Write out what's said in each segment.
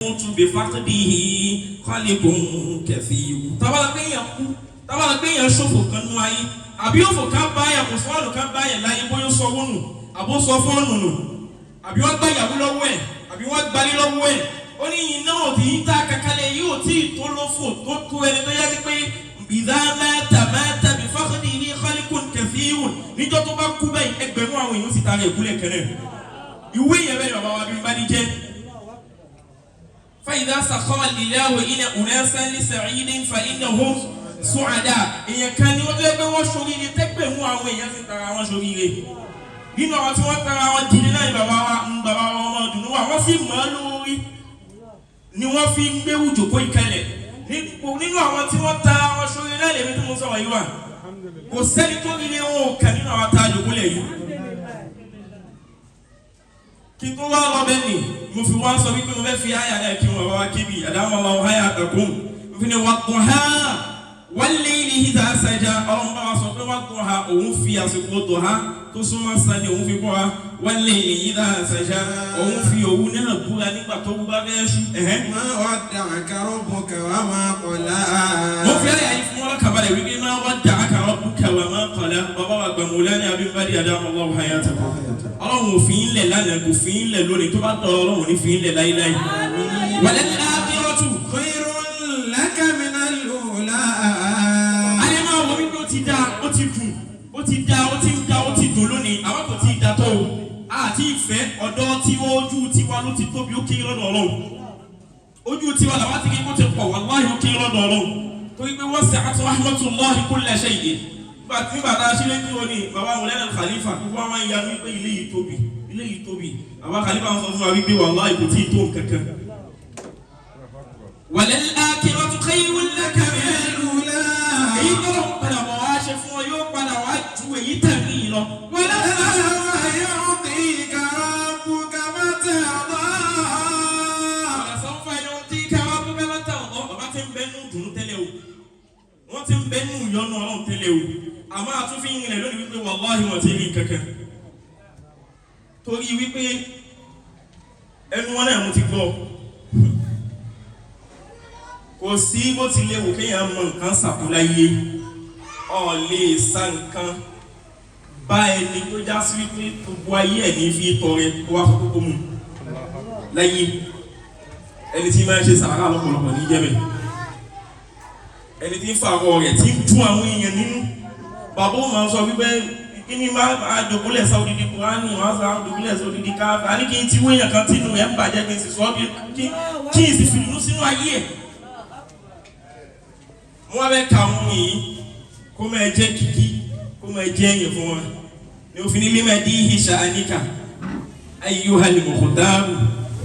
بفقده خالق كثير tabala pe yan ṣòfò kan nu ayé àbí òfò kan bá yan kò fọ́ọ̀nù kan bá yan láyé bóyá sọ wọnù àbó sọ fọ́ọ̀nù nù àbí wọ́n gbá ìyàwó lọ́wọ́ ẹ̀ àbí wọ́n gbalé lọ́wọ́ ẹ̀ ó ní iná òbí ń ta kakalẹ̀ yìí ò tí ì tó lófò tó tó ẹni tó yá sí pé ìdá mẹ́ta bifaqdihi khaliqun kathir níjọ́ tó bá kú bẹ́ẹ̀ ẹgbẹ̀rún àwọn èèyàn sì tara ìkúlẹ̀ kẹrẹ̀ ìwé yẹn bẹ́ẹ̀ bàbá wa Abimbade jẹ́ فإذا سخر الإله إلى أناس لسعيد فإنهم سعداء إن كان يوجد وشرير تكبر هو يسير وشرير nínú àwọn tí wọ́n tara wọn dìde náà bàbá wa ọmọ ọdún wa wọ́n sì mọ́ lórí ni wọ́n fi ń gbé wùjòkó ìkẹlẹ̀ nínú àwọn tí wọ́n tara wọn sórí náà lèmi tí mo sọ̀rọ̀ yìí wà kò sẹ́ni tó rí ní wọn ò kà nínú àwọn tá a jòkó lẹ̀ yìí kí tó wá lọ bẹ́ẹ̀ ni mo fi wá sọ wípé mo fẹ́ fi àyà náà kí wọn bá wá kébì àdámọ́ wa wọ́n àyà àtàkùn mo fi ní wà tó ha wal layli idha saja ọlọ́run bá wa sọ pé wà tó ha òun fi àsìkò tó ha tó súnmọ́ sani òun fi kọ́ ha wal layli idha saja òun fi òun náà búra nígbà tó bá bẹ́ẹ̀ sùn. ma wadda'aka rabbuka wa ma qala. mo fi àyà yìí fún wọn kábàlẹ̀ wípé ma wadda'aka rabbuka wa ma qala bàbá wa gbà Mawlana Abimbade adamallahu hayatahu ọlọ́run òfin lẹ̀ lánàá kò fi ń lẹ̀ lónìí tó bá tọ̀ ọlọ́run ní fi ń lẹ̀ láíláí. wàlẹ́ ní àbírọ̀tù. khairun laka minal ula. ayé máa wọ wípé ó ti dá ó ti dùn ó ti dá ó ti ń dá ó ti dùn lónìí àwọn kò tí ì dá tó o àti ìfẹ́ ọ̀dọ́ tí ojú tiwa ló ti tóbi ó kéré lọ́dọ̀ ọlọ́run ojú tiwa làwọn ti kí kó ti pọ̀ wallahi ó kéré lọ́dọ̀ ọlọ́run torí pé wasi'at rahmatullahi kulla shay'in nígbà tá a ṣe lẹ́yìn òní bàbá Mawlana Khalifa wọ́n máa ń ya wípé ilé yìí tóbi bàbá Khalifa wọn sọ fún wa wípé wallahi kò tí ì tó nǹkankan. walal akhiratu khayrun laka minal ula. èyí tó lọ padà bọ̀ wá ṣe fún ọ yóò padà wá ju èyí tẹ̀lé yìí lọ. wala yu'tika rabbuka fatarda. sawfa yu'tika rabbuka fatarda. bàbá ti ń bẹ nù dùn tẹ́lẹ̀ o wọ́n ti ń bẹ nù yọnu ọlọ́run tẹ́lẹ̀ o àmọ́ àtúnfin yìí lẹ̀ lónìí wípé wallahi wọ́n ti rí kankan torí wípé ẹnu wọn náà mo ti gbọ́ kò sí bó ti léwu kéèyàn mọ nǹkan sàkúláyé ọ̀ lè sa nǹkan bá ẹni tó já sí wípé gbogbo ayé ẹ̀ ní fi tọrẹ kó wá fún kókó mu láyé ẹni tí máa ń ṣe sàrà lọ́pọ̀lọpọ̀ ní jẹ́bẹ̀ ẹni tí ń fa àwọ̀ rẹ̀ tí ń tún àwọn èèyàn nínú bàbá ò máa ń sọ wípé kí ni máa dògúnlẹ̀ sọ odidi Kùránì máa sọ dògúnlẹ̀ sọ odidi káfà ní kí n ti wéyàn kan tínú ẹ̀ ń bàjẹ́ kí n sì sọ kí n sì fìlú sínú ayé ẹ̀. wọ́n bẹ ka àwọn yìí kó máa jẹ́ kíkí kó máa jẹ́ ẹ̀yìn fún wọn ní òfin nílé máa dí ìhìṣà àníkà ayyuhal mukhtaru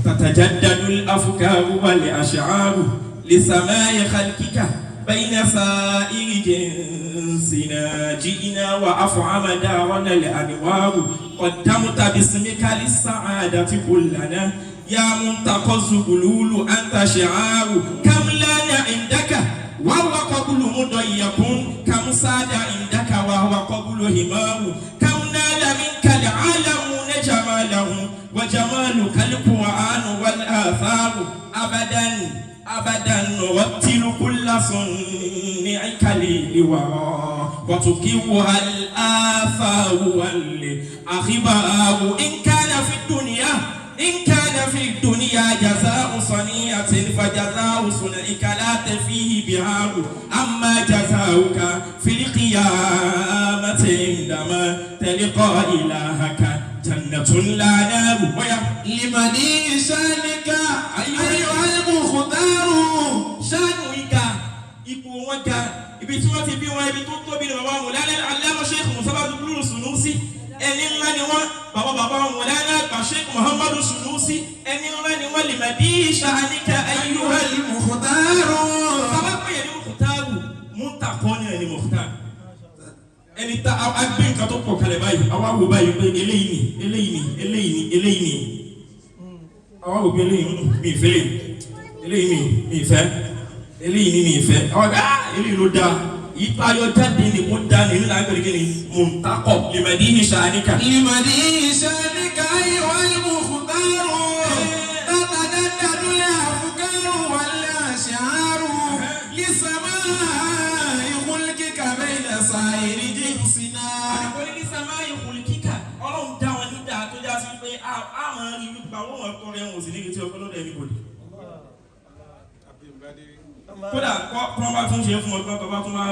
tatajaddadul afkaru wal ash'aru li samai khalqika bayna sa'iri jinsina ji'na wa af'ama darana al-anwaru qaddamta bismika lis-sa'adati kullana ya Muntaqoh Zuglool anta shi'aru kam lana indaka wa huwa qablu mudayyakun kam sada indaka wa huwa qablu himaru kam nala minka al-'alamuna jamalahu wa jamaluka al-Qur'an wal atharu abadan wattilu kulla sunni'ika liwara wa tukiwha al-atharu wal-akhbaru in kana fi dunya jazaa'u saniyatin fa jazaa'u sun'ika la tafihi biharu amma jazaa'uka fil qiyamati indama talqa ilahaka jannatun la naru wa limani shanika ayyuhal mukhtaru shanika ipò wọn ga ibi tí wọ́n ti bí wọn ibi tó tóbi ní bàbá Mawlana al-allama Sheikh Muntaqoh Zuglool Sunusi ẹni ńlá ni wọ́n bàbá Mawlana Sheikh Muhammadu Sunusi ẹni ńlá ni wọ́n limani shanika ayyuhal mukhtaru. bàbá pè é ní mukhtaru Muntaqoh ní ẹni mukhtar ẹni tá a gbé nǹkan tó pọ̀ kalẹ̀ báyìí àwa wò báyìí pé eléyìí ni àwa wò pé eléyìí mi ìfẹ́ eléyìí mi ìfẹ́ eléyìí mi ìfẹ́ àwa gbé eléyìí ló dáa ìtayọ jáde ni mo dá ní nílá gbẹ̀rẹ̀ ní Muntaqoh limani shanika ayyuhal mukhtaru tatajaddadul سماء ملكك بين سائر جنسنا àkórí ní sàmáì kùlìkíkà ọlọ́run dá wọn ní dáa tó já sí pé a máa rí wípé àwọn ọkọ rẹ̀ wọn ò sì ní retí ọkọ lọ́dọ̀ anybody. kódà kọ́ bá tún ṣe fún ọgbọ́n tó bá tún wá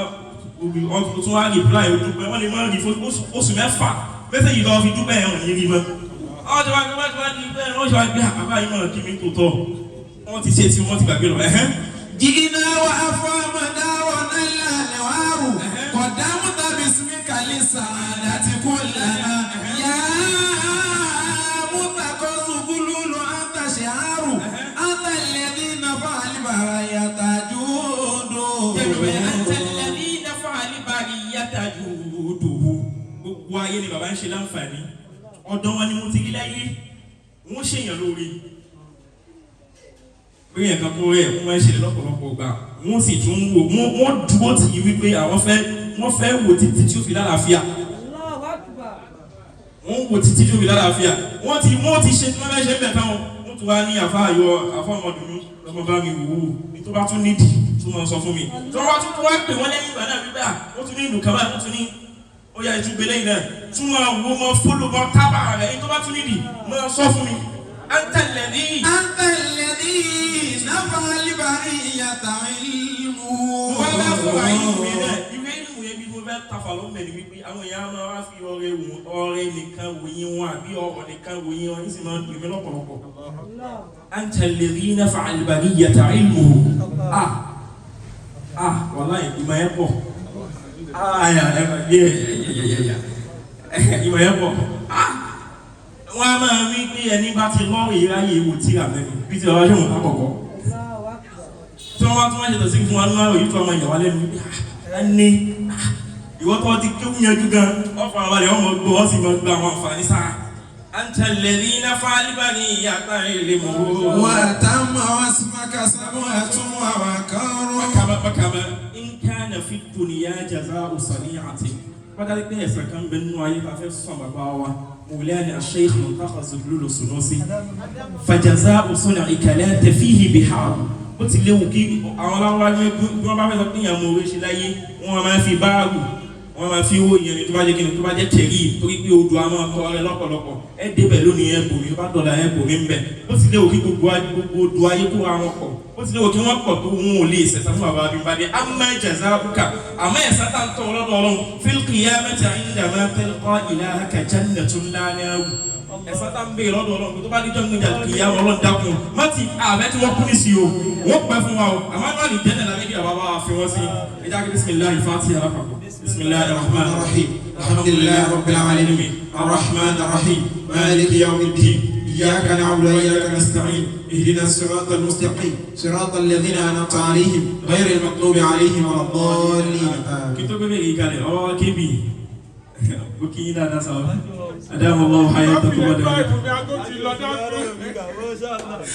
ọdún tún wá reply dúpẹ́ wọ́n lè máa rí fún oṣù mẹ́fà bẹ́sẹ̀ yìí lọ́ọ́ fi dúpẹ́ ẹ̀hàn ní rí mọ́. àwọn tí wọ́n ti di bẹ́ẹ̀ wọ́n ṣe wá gbé àbá yìí mọ̀ kí mi tó tọ̀ wọ́n ti ṣe tí wọ́n ti gbàgbé lọ. جئنا وأفهمنا ونلنا نوار قدمت باسمك للسعادة كلنا يا منتقى زغلول أنت شعار أنت الذي نفع البرايا جود أنت الذي نفع البرايا جود gbogbo ayé ni bàbá ń ṣe láǹfààní ọ̀dọ̀ wọn ni mo ti rí láyé wọ́n ṣèyàn lórí bóyá nǹkan tó rẹ̀ wọ́n máa ń ṣẹlẹ̀ lọ́pọ̀lọpọ̀ gbà wọ́n sì tún wò wọ́n dúró tì í wípé àwọn wọ́n fẹ́ wò títí tí ó fi lálàáfíà wọ́n wò títí tí ó fi lálàáfíà wọ́n ti ṣe tí wọ́n fẹ́ ṣe ń bẹ̀ táwọn wọ́n tún wá ní àfa ọmọdùnú lọ́mọ bá mi wò ó ní tó bá tún nídìí tó máa sọ fún mi tó wá tún wá pè wọ́n lẹ́yìn ìgbà náà wípé ó tún ní ìlú kan báyìí ó tún ní ó yà ìtúgbẹ́ lẹ́yìn náà tún máa wo mọ́ fólò mọ́ tábà rẹ̀ ní tó bá tún nídìí máa sọ fún mi. أنت الذي نفع البرية علمه wọ́n bá fún àyè ìwé náà ìwé ìlú ẹbí mo bá tafà ló mẹ́rin wípé àwọn èèyàn máa wá fi ọrẹ nìkan wòye wọn àbí ọ̀rọ̀ nìkan wòye wọn sì máa ń dùn mí lọ́pọ̀lọpọ̀. أنت الذي نفع البرية علمه wàláhì ìmọ̀ ẹ̀ pọ̀ ìmọ̀ ẹ̀ pọ̀ wọ́n á máa rí pé ẹni bá ti lọ́rùn ìráyè ewu tí ra mẹ́rin bí ti ọ̀rọ̀ ṣe wọ́n àkọ́kọ́ tí wọ́n bá tún wá ṣe tẹ̀sí fún wa nínú àrò yìí tó ọmọ ìyàwó lẹ́nu wípé ẹni ìwọ́n tó ti kéwù yanjú gan ọ̀fọ̀ àwọn àlẹ́ ọmọ gbọ́ wọ́n sì máa gba àwọn àǹfààní sáà. أنت الذي نفع البرية علمه وتم واسمك سموة وكما إن كان في الدنيا جزاء صنيعة بدل كده سكن بيننا يبقى الصبا باوا مولانا الشيخ منتقى زغلول السنوسي فجزاء صنعك لا تفيه بحار bó ti léwu kí àwọn aláwọ̀ bí wọ́n bá fẹ́ sọ pé ìyàn mọ̀ orí ṣe láyé wọ́n máa fi báàgù wọ́n máa fi owó ìyẹn ní tó bá jẹ́ kí ni tó bá jẹ́ kẹ̀rí torí pé odò àwọn ọkọ rẹ lọ́pọ̀lọpọ̀ ẹ débẹ̀ lónìí ẹ bòmí bá dọ̀là ẹ bòmí ń bẹ̀ bó ti léwu kí gbogbo odò ayé kó àwọn ọkọ̀ bó ti léwu kí wọ́n pọ̀ tó wọn ò lè ṣẹ̀ṣẹ̀ fún bàbá Abimbade amma jazaa'uka àmọ́ ẹ̀sán tá ń tọ́ ọlọ́dọ̀ ọlọ́run fil qiyamati 'indama talqa ilahaka jannatun la nar ẹ̀sán tá ń bèèrè lọ́dọ̀ ọlọ́run tó bá ní jọ́ngbìn jà kìyà ọlọ́run dákun má ti ààbẹ̀ tí wọ́n kú ní sí o wọ́n pẹ́ fún wa o àmọ́ náà ní jẹ́nẹ̀ lábẹ́ kí àbábá fi wọ́n sí ẹjá kí bisimilahi fatiha alápapọ̀ bisimilahi rahman rahim alhamdulilayi rabbil alamin arrahman arrahim maliki yawmiddin iyyaka na'budu wa iyyaka nasta'in ihdina as-sirata al-mustaqim sirata alladhina an'amta alayhim ghayril maghdubi alayhim waladdallin. kí tó gbé bẹ́ẹ̀ kí kalẹ̀ ọ́ kébì ó kí yín dáadáa sáwọn. أدام الله حياتكم ودوامكم